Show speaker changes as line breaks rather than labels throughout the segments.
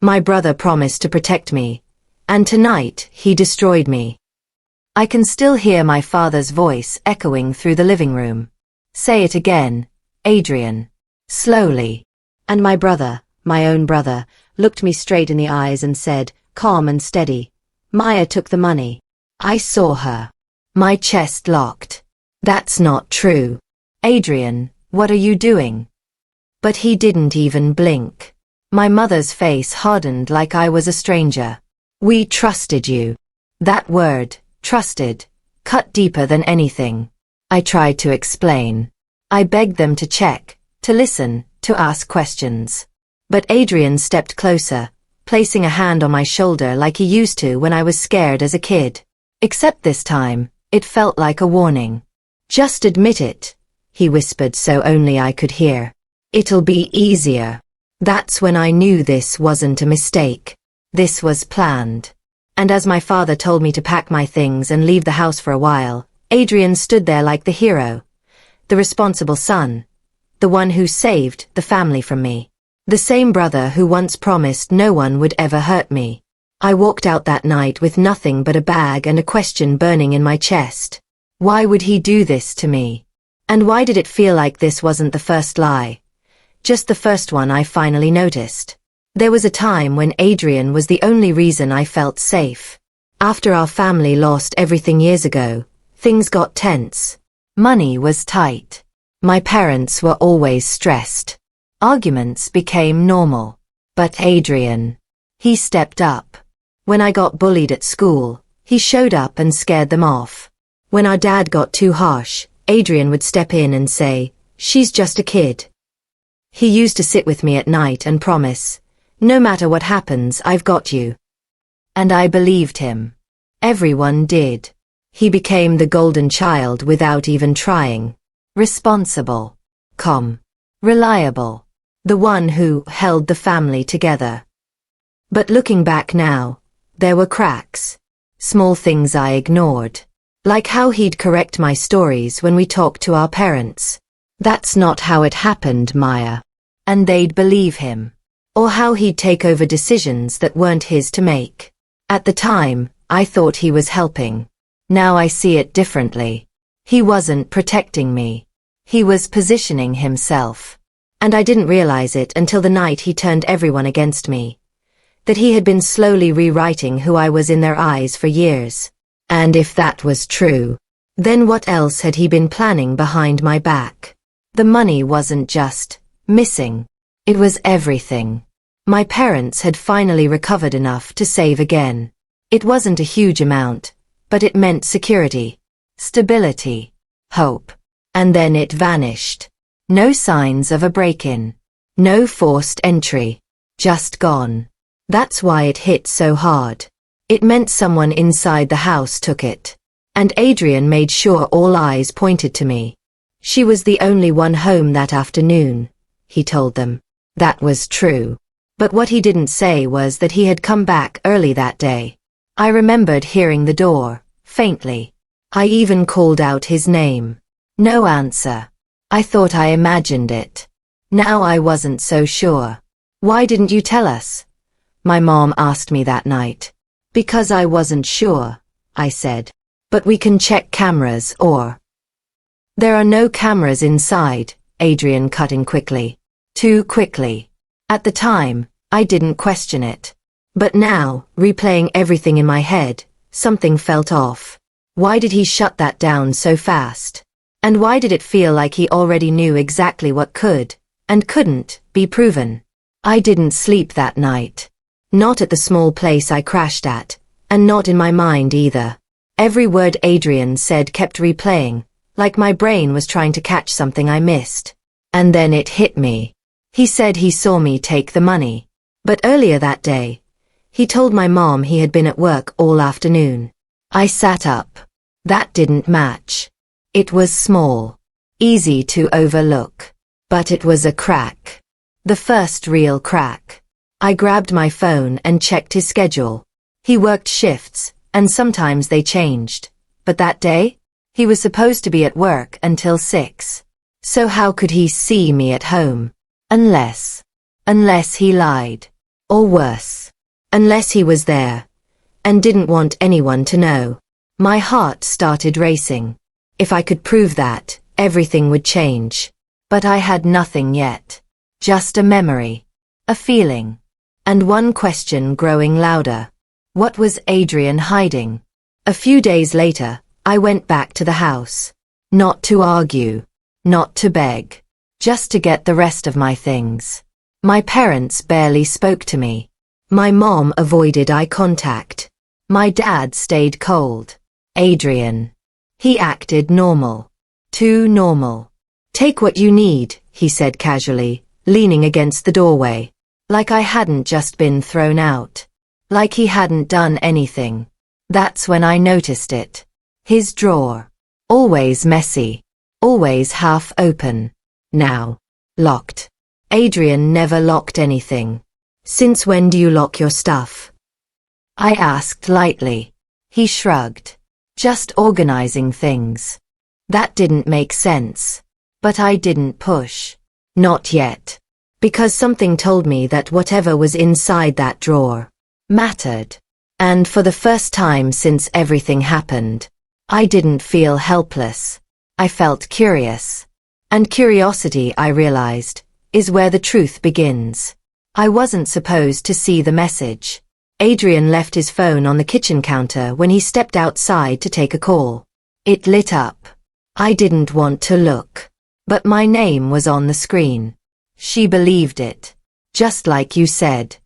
My brother promised to protect me, and tonight he destroyed me. I can still hear my father's voice echoing through the living room. Say it again, Adrian. Slowly. And my brother, my own brother, looked me straight in the eyes and said, calm and steady, Maya took the money. I saw her. My chest locked. That's not true. Adrian, what are you doing? But he didn't even blink. My mother's face hardened like I was a stranger. We trusted you. That word, trusted, cut deeper than anything. I tried to explain. I begged them to check, to listen, to ask questions. But Adrian stepped closer, placing a hand on my shoulder like he used to when I was scared as a kid. Except this time, it felt like a warning. Just admit it, he whispered so only I could hear. It'll be easier. That's when I knew this wasn't a mistake. This was planned. And as my father told me to pack my things and leave the house for a while, Adrian stood there like the hero, the responsible son, the one who saved the family from me, the same brother who once promised no one would ever hurt me. I walked out that night with nothing but a bag and a question burning in my chest. Why would he do this to me? And why did it feel like this wasn't the first lie? Just the first one I finally noticed. There was a time when Adrian was the only reason I felt safe. After our family lost everything years ago, things got tense. Money was tight. My parents were always stressed. Arguments became normal. But Adrian, he stepped up. When I got bullied at school, he showed up and scared them off. When our dad got too harsh, Adrian would step in and say, she's just a kid. He used to sit with me at night and promise, no matter what happens, I've got you. And I believed him. Everyone did. He became the golden child without even trying. Responsible. Calm. Reliable. The one who held the family together. But looking back now, there were cracks. Small things I ignored. Like how he'd correct my stories when we talked to our parents. That's not how it happened, Maya. And they'd believe him. Or how he'd take over decisions that weren't his to make. At the time, I thought he was helping. Now I see it differently. He wasn't protecting me. He was positioning himself. And I didn't realize it until the night he turned everyone against me. That he had been slowly rewriting who I was in their eyes for years. And if that was true, then what else had he been planning behind my back? The money wasn't just missing. It was everything. My parents had finally recovered enough to save again. It wasn't a huge amount, but it meant security, stability, hope. And then it vanished. No signs of a break-in. No forced entry. Just gone. That's why it hit so hard. It meant someone inside the house took it. And Adrian made sure all eyes pointed to me. She was the only one home that afternoon, he told them. That was true. But what he didn't say was that he had come back early that day. I remembered hearing the door, faintly. I even called out his name. No answer. I thought I imagined it. Now I wasn't so sure. Why didn't you tell us? My mom asked me that night. Because I wasn't sure, I said. But we can check cameras or... There are no cameras inside, Adrian cut in quickly. Too quickly. At the time, I didn't question it. But now, replaying everything in my head, something felt off. Why did he shut that down so fast? And why did it feel like he already knew exactly what could, and couldn't, be proven? I didn't sleep that night. Not at the small place I crashed at, and not in my mind either. Every word Adrian said kept replaying, like my brain was trying to catch something I missed. And then it hit me. He said he saw me take the money. But earlier that day, he told my mom he had been at work all afternoon. I sat up. That didn't match. It was small. Easy to overlook. But it was a crack. The first real crack. I grabbed my phone and checked his schedule. He worked shifts, and sometimes they changed. But that day, he was supposed to be at work until 6. So how could he see me at home? Unless he lied. Or worse. Unless he was there. And didn't want anyone to know. My heart started racing. If I could prove that, everything would change. But I had nothing yet. Just a memory. A feeling. And one question growing louder. What was Adrian hiding? A few days later, I went back to the house. Not to argue. Not to beg. Just to get the rest of my things. My parents barely spoke to me. My mom avoided eye contact. My dad stayed cold. Adrian. He acted normal. Too normal. Take what you need, he said casually, leaning against the doorway. Like I hadn't just been thrown out. Like he hadn't done anything. That's when I noticed it. His drawer. Always messy. Always half open. Now. Locked. Adrian never locked anything. Since when do you lock your stuff? I asked lightly. He shrugged. Just organizing things. That didn't make sense. But I didn't push. Not yet. Because something told me that whatever was inside that drawer mattered. And for the first time since everything happened, I didn't feel helpless. I felt curious. And curiosity, I realized, is where the truth begins. I wasn't supposed to see the message. Adrian left his phone on the kitchen counter when he stepped outside to take a call. It lit up. I didn't want to look. But my name was on the screen. She believed it. Just like you said.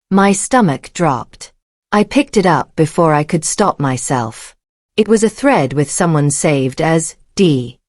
My stomach dropped. I picked it up before I could stop myself. It was a thread with someone saved as D.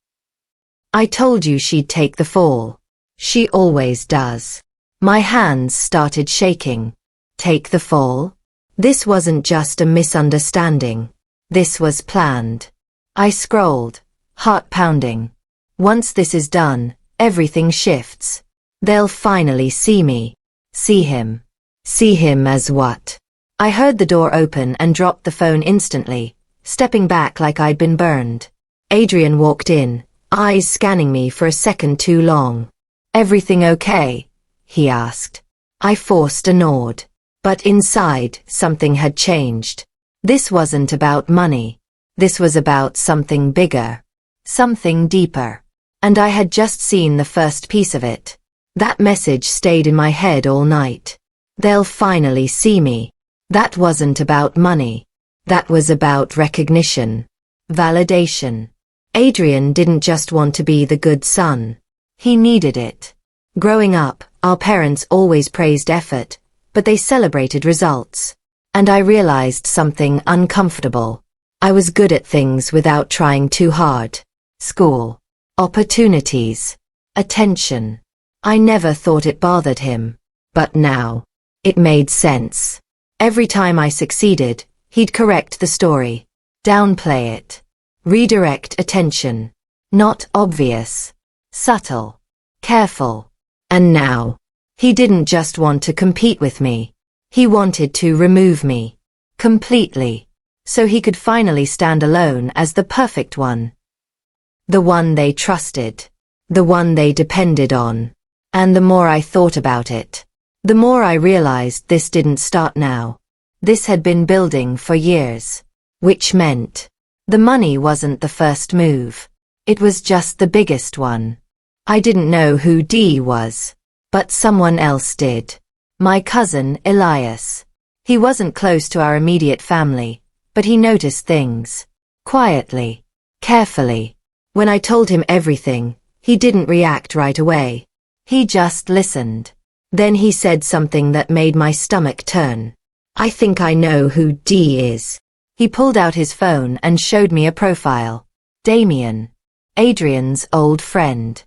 I told you she'd take the fall. She always does. My hands started shaking. Take the fall? This wasn't just a misunderstanding. This was planned. I scrolled, heart pounding. Once this is done, everything shifts. They'll finally see me. See him. See him as what? I heard the door open and dropped the phone instantly, stepping back like I'd been burned. Adrian walked in, eyes scanning me for a second too long. Everything okay? He asked. I forced a nod. But inside, something had changed. This wasn't about money. This was about something bigger. Something deeper. And I had just seen the first piece of it. That message stayed in my head all night. They'll finally see me. That wasn't about money. That was about recognition. Validation. Adrian didn't just want to be the good son. He needed it. Growing up, our parents always praised effort, but they celebrated results. And I realized something uncomfortable. I was good at things without trying too hard. School. Opportunities. Attention. I never thought it bothered him. But now. It made sense. Every time I succeeded, he'd correct the story. Downplay it. Redirect attention. Not obvious. Subtle. Careful. And now. He didn't just want to compete with me. He wanted to remove me. Completely. So he could finally stand alone as the perfect one. The one they trusted. The one they depended on. And the more I thought about it, the more I realized this didn't start now. This had been building for years. Which meant, the money wasn't the first move. It was just the biggest one. I didn't know who D was. But someone else did. My cousin, Elias. He wasn't close to our immediate family, but he noticed things. Quietly. Carefully. When I told him everything, he didn't react right away. He just listened. Then he said something that made my stomach turn. I think I know who D is. He pulled out his phone and showed me a profile. Damien. Adrian's old friend.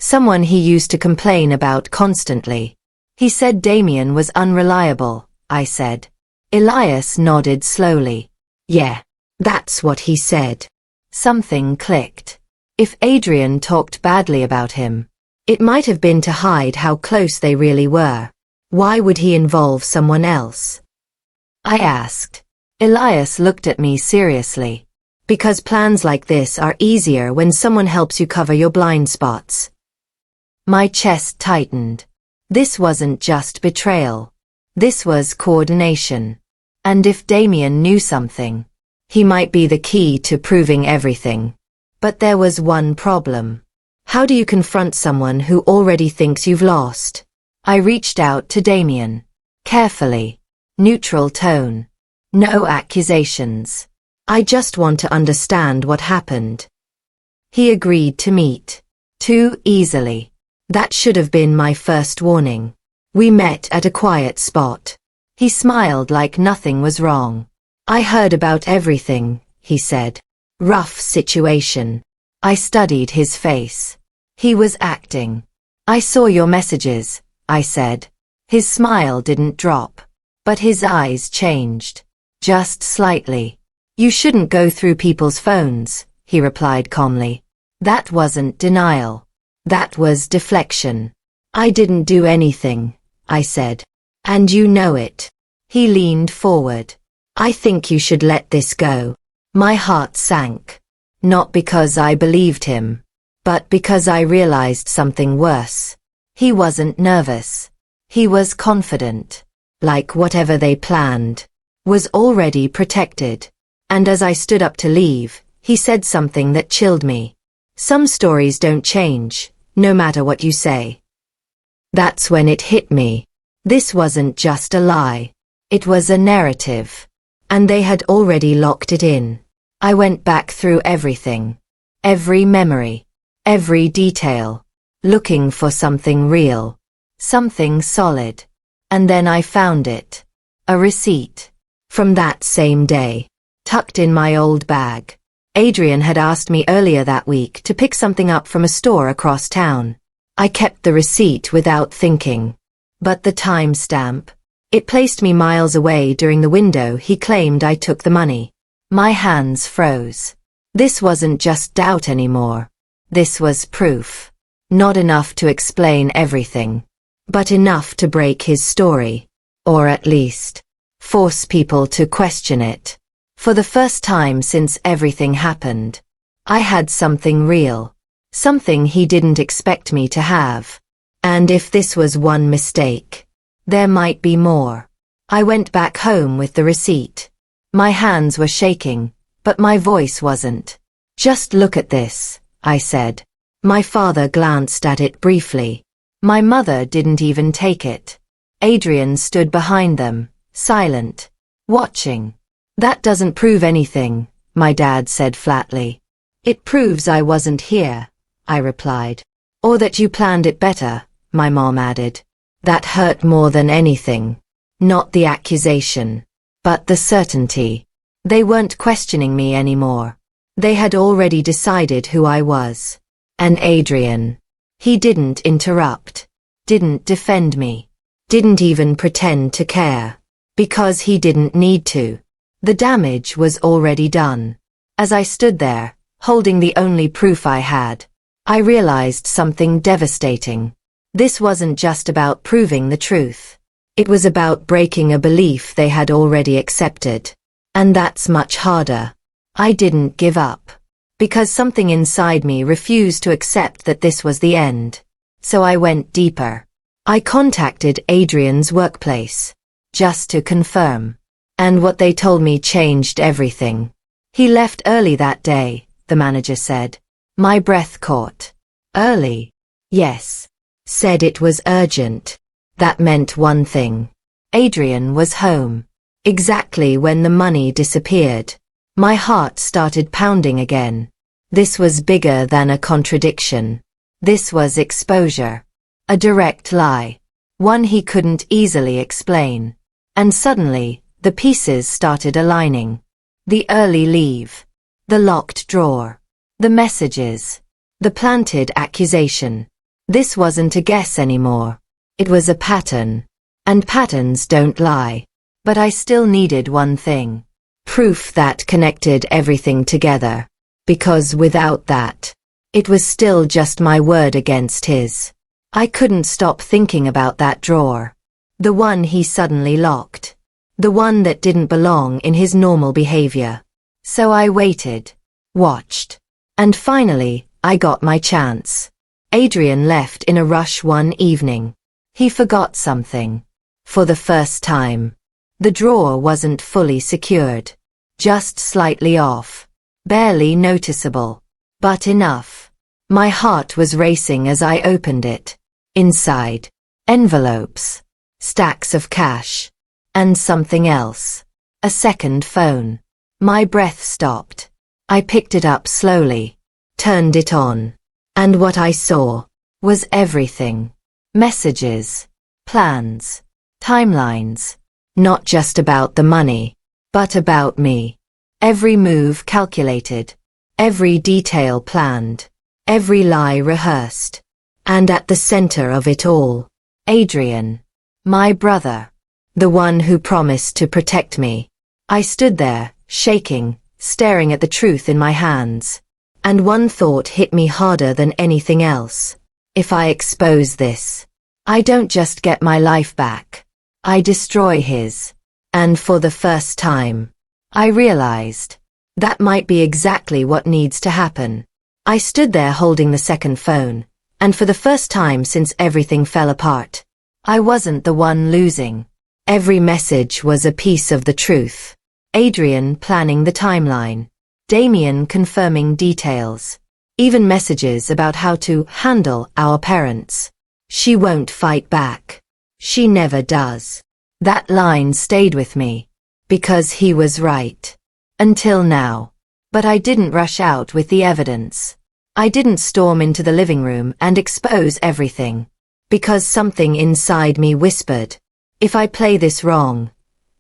Someone he used to complain about constantly. He said Damien was unreliable, I said. Elias nodded slowly. Yeah, that's what he said. Something clicked. If Adrian talked badly about him, it might have been to hide how close they really were. Why would he involve someone else? I asked. Elias looked at me seriously. Because plans like this are easier when someone helps you cover your blind spots. My chest tightened. This wasn't just betrayal. This was coordination. And if Damien knew something, he might be the key to proving everything. But there was one problem. How do you confront someone who already thinks you've lost? I reached out to Damien. Carefully. Neutral tone. No accusations. I just want to understand what happened. He agreed to meet. Too easily. That should have been my first warning. We met at a quiet spot. He smiled like nothing was wrong. I heard about everything, he said. Rough situation. I studied his face. He was acting. I saw your messages, I said. His smile didn't drop, but his eyes changed. Just slightly. You shouldn't go through people's phones, he replied calmly. That wasn't denial. That was deflection. I didn't do anything, I said. And you know it. He leaned forward. I think you should let this go. My heart sank. Not because I believed him, but because I realized something worse. He wasn't nervous. He was confident. Like whatever they planned was already protected. And as I stood up to leave, he said something that chilled me. Some stories don't change, no matter what you say. That's when it hit me. This wasn't just a lie. It was a narrative. And they had already locked it in. I went back through everything. Every memory. Every detail. Looking for something real. Something solid. And then I found it. A receipt. From that same day. Tucked in my old bag. Adrian had asked me earlier that week to pick something up from a store across town. I kept the receipt without thinking. But the timestamp. It placed me miles away during the window he claimed I took the money. My hands froze. This wasn't just doubt anymore. This was proof. Not enough to explain everything, but enough to break his story. Or at least, force people to question it. For the first time since everything happened, I had something real. Something he didn't expect me to have. And if this was one mistake, there might be more. I went back home with the receipt. My hands were shaking, but my voice wasn't. Just look at this, I said. My father glanced at it briefly. My mother didn't even take it. Adrian stood behind them, silent, watching. That doesn't prove anything, my dad said flatly. It proves I wasn't here, I replied. Or that you planned it better, my mom added. That hurt more than anything. Not the accusation, but the certainty. They weren't questioning me anymore. They had already decided who I was. And Adrian. He didn't interrupt. Didn't defend me. Didn't even pretend to care. Because he didn't need to. The damage was already done. As I stood there, holding the only proof I had, I realized something devastating. This wasn't just about proving the truth. It was about breaking a belief they had already accepted. And that's much harder. I didn't give up. Because something inside me refused to accept that this was the end. So I went deeper. I contacted Adrian's workplace. Just to confirm. And what they told me changed everything. He left early that day, the manager said. My breath caught. Early? Yes. Said it was urgent. That meant one thing. Adrian was home. Exactly when the money disappeared. My heart started pounding again. This was bigger than a contradiction. This was exposure. A direct lie. One he couldn't easily explain. And suddenly, the pieces started aligning. The early leave. The locked drawer. The messages. The planted accusation. This wasn't a guess anymore. It was a pattern. And patterns don't lie. But I still needed one thing. Proof that connected everything together. Because without that, it was still just my word against his. I couldn't stop thinking about that drawer. The one he suddenly locked. The one that didn't belong in his normal behavior. So I waited. Watched. And finally, I got my chance. Adrian left in a rush one evening. He forgot something. For the first time. The drawer wasn't fully secured. Just slightly off. Barely noticeable. But enough. My heart was racing as I opened it. Inside. Envelopes. Stacks of cash. And something else. A second phone. My breath stopped. I picked it up slowly. Turned it on. And what I saw was everything. Messages. Plans. Timelines. Not just about the money, but about me. Every move calculated. Every detail planned. Every lie rehearsed. And at the center of it all, Adrian. My brother. The one who promised to protect me. I stood there, shaking, staring at the truth in my hands. And one thought hit me harder than anything else. If I expose this, I don't just get my life back. I destroy his. And for the first time, I realized that might be exactly what needs to happen. I stood there holding the second phone, and for the first time since everything fell apart, I wasn't the one losing. Every message was a piece of the truth. Adrian planning the timeline. Damien confirming details. Even messages about how to handle our parents. She won't fight back. She never does. That line stayed with me. Because he was right. Until now. But I didn't rush out with the evidence. I didn't storm into the living room and expose everything. Because something inside me whispered, if I play this wrong,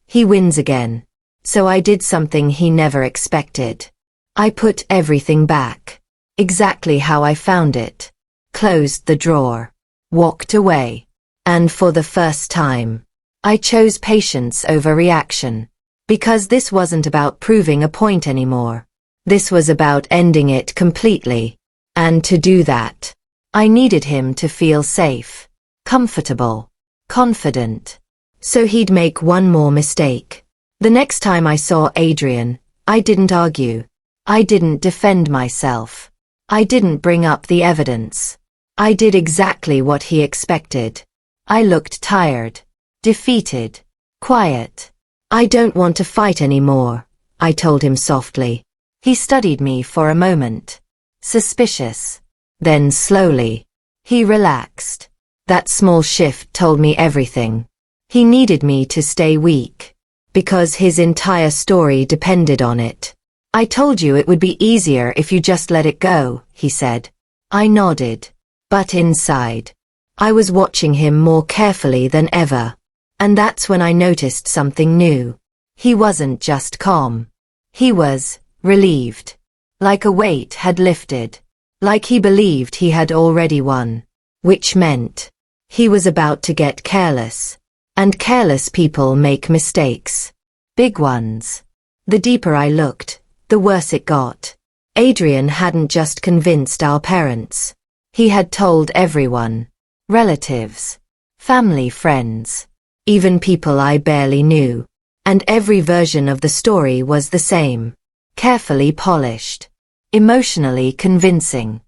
he wins again. So I did something he never expected. I put everything back. Exactly how I found it. Closed the drawer. Walked away. And for the first time, I chose patience over reaction. Because this wasn't about proving a point anymore. This was about ending it completely. And to do that, I needed him to feel safe, comfortable, confident. So he'd make one more mistake. The next time I saw Adrian, I didn't argue. I didn't defend myself. I didn't bring up the evidence. I did exactly what he expected. I looked tired, defeated, quiet. I don't want to fight anymore, I told him softly. He studied me for a moment. Suspicious. Then slowly, he relaxed. That small shift told me everything. He needed me to stay weak. Because his entire story depended on it. I told you it would be easier if you just let it go, he said. I nodded. But inside, I was watching him more carefully than ever. And that's when I noticed something new. He wasn't just calm. He was relieved. Like a weight had lifted. Like he believed he had already won. Which meant he was about to get careless. And careless people make mistakes. Big ones. The deeper I looked, the worse it got. Adrian hadn't just convinced our parents. He had told everyone. Relatives. Family, friends. Even people I barely knew. And every version of the story was the same. Carefully polished. Emotionally convincing.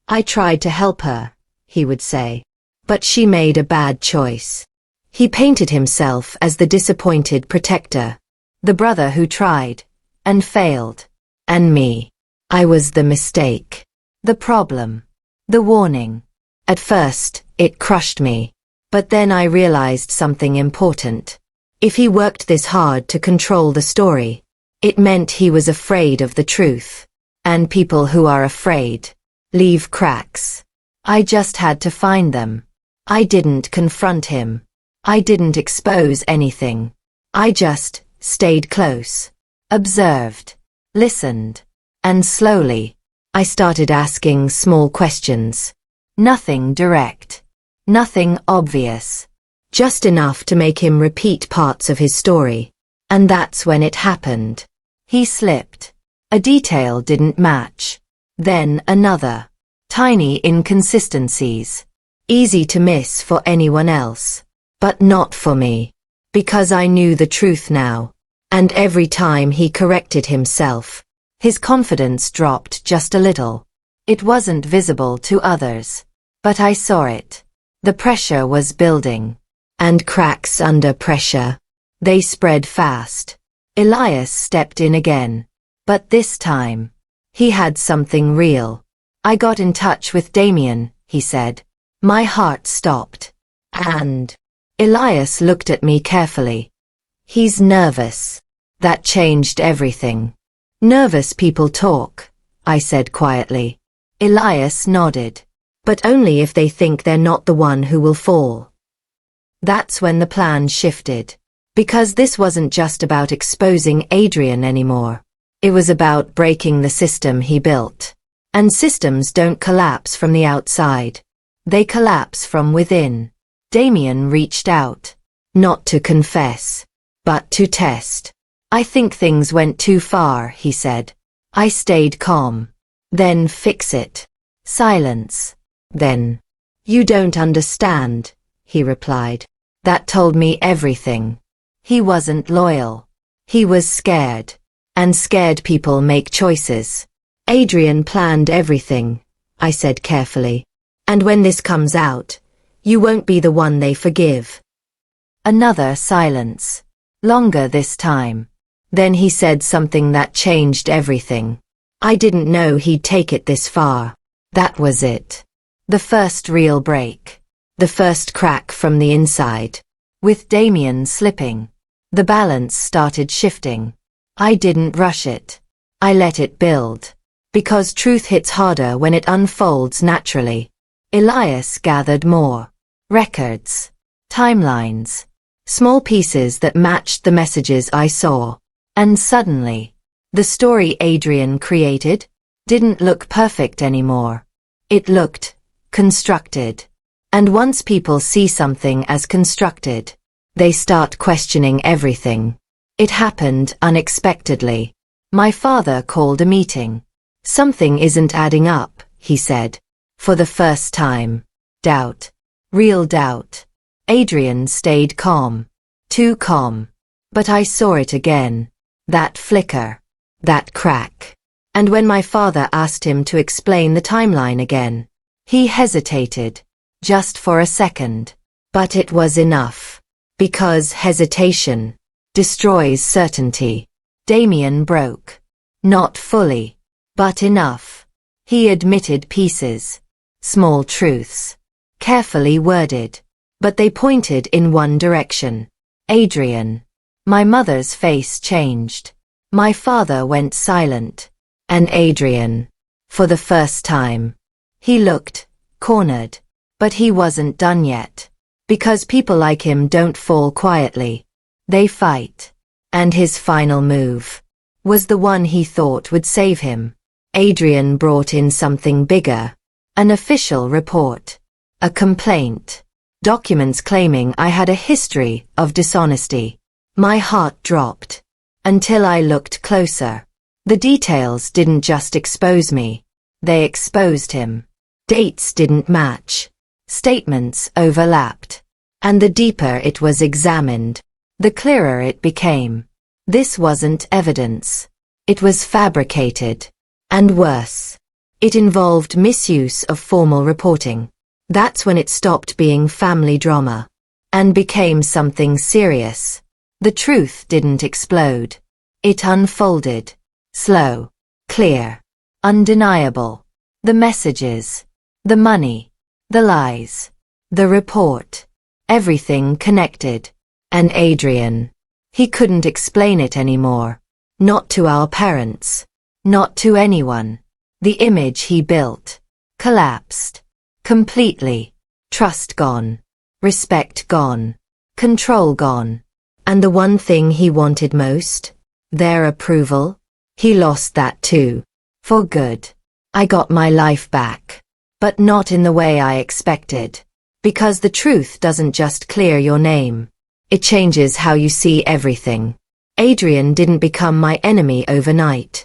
I tried to help her, he would say. But she made a bad choice. He painted himself as the disappointed protector. The brother who tried. And failed. And me. I was the mistake. The problem. The warning. At first, it crushed me. But then I realized something important. If he worked this hard to control the story, it meant he was afraid of the truth. And people who are afraid leave cracks. I just had to find them. I didn't confront him. I didn't expose anything. I just stayed close. Observed. Listened. And slowly, I started asking small questions. Nothing direct. Nothing obvious. Just enough to make him repeat parts of his story. And that's when it happened. He slipped. A detail didn't match. Then another. Tiny inconsistencies. Easy to miss for anyone else. But not for me. Because I knew the truth now. And every time he corrected himself, his confidence dropped just a little. It wasn't visible to others. But I saw it. The pressure was building. and cracks under pressure. They spread fast. Elias stepped in again. But this time, he had something real. I got in touch with Damien, he said. My heart stopped. And Elias looked at me carefully. He's nervous. That changed everything. Nervous people talk, I said quietly. Elias nodded. But only if they think they're not the one who will fall. That's when the plan shifted. Because this wasn't just about exposing Adrian anymore. It was about breaking the system he built. And systems don't collapse from the outside. They collapse from within. Damien reached out. Not to confess, but to test. I think things went too far, he said. I stayed calm. Then fix it. Silence. Then. You don't understand, he replied. That told me everything. He wasn't loyal. He was scared. And scared people make choices. Adrian planned everything, I said carefully. And when this comes out, you won't be the one they forgive. Another silence. Longer this time. Then he said something that changed everything. I didn't know he'd take it this far. That was it. The first real break. The first crack from the inside. With Damien slipping. The balance started shifting. I didn't rush it. I let it build. Because truth hits harder when it unfolds naturally. Elias gathered more. Records. Timelines. Small pieces that matched the messages I saw. And suddenly, the story Adrian created didn't look perfect anymore. It looked constructed. And once people see something as constructed, they start questioning everything. It happened unexpectedly. My father called a meeting. Something isn't adding up, he said. For the first time. Doubt. Real doubt. Adrian stayed calm. Too calm. But I saw it again. That flicker. That crack. And when my father asked him to explain the timeline again, he hesitated. Just for a second. But it was enough. Because hesitation destroys certainty. Damien broke. Not fully. But enough. He admitted pieces. Small truths. Carefully worded. But they pointed in one direction. Adrian. My mother's face changed. My father went silent. And Adrian. For the first time. He looked cornered. But he wasn't done yet. Because people like him don't fall quietly. They fight. And his final move was the one he thought would save him. Adrian brought in something bigger. An official report. A complaint. Documents claiming I had a history of dishonesty. My heart dropped. Until I looked closer. The details didn't just expose me. They exposed him. Dates didn't match. Statements overlapped. And the deeper it was examined, the clearer it became. This wasn't evidence. It was fabricated. And worse. It involved misuse of formal reporting. That's when it stopped being family drama. And became something serious. The truth didn't explode. It unfolded. Slow. Clear. Undeniable. The messages. The money. The lies. The report. Everything connected. And Adrian. He couldn't explain it anymore. Not to our parents. Not to anyone. The image he built. Collapsed. Completely. Trust gone. Respect gone. Control gone. And the one thing he wanted most? Their approval? He lost that too. For good. I got my life back. But not in the way I expected. Because the truth doesn't just clear your name. It changes how you see everything. Adrian didn't become my enemy overnight.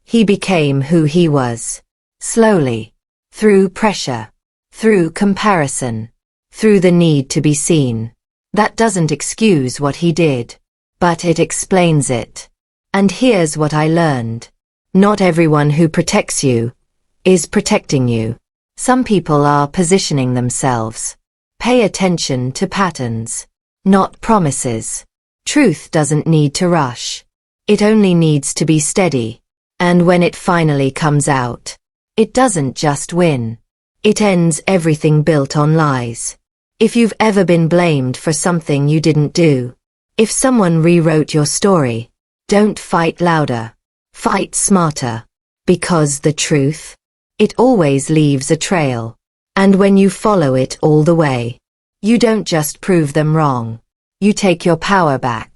He became who he was. Slowly. Through pressure. Through comparison. Through the need to be seen. That doesn't excuse what he did. But it explains it. And here's what I learned. Not everyone who protects you is protecting you. Some people are positioning themselves. Pay attention to patterns. not promises. Truth doesn't need to rush. It only needs to be steady. And when it finally comes out, it doesn't just win. It ends everything built on lies. If you've ever been blamed for something you didn't do, if someone rewrote your story, don't fight louder. Fight smarter. Because the truth, it always leaves a trail. And when you follow it all the way, you don't just prove them wrong. You take your power back.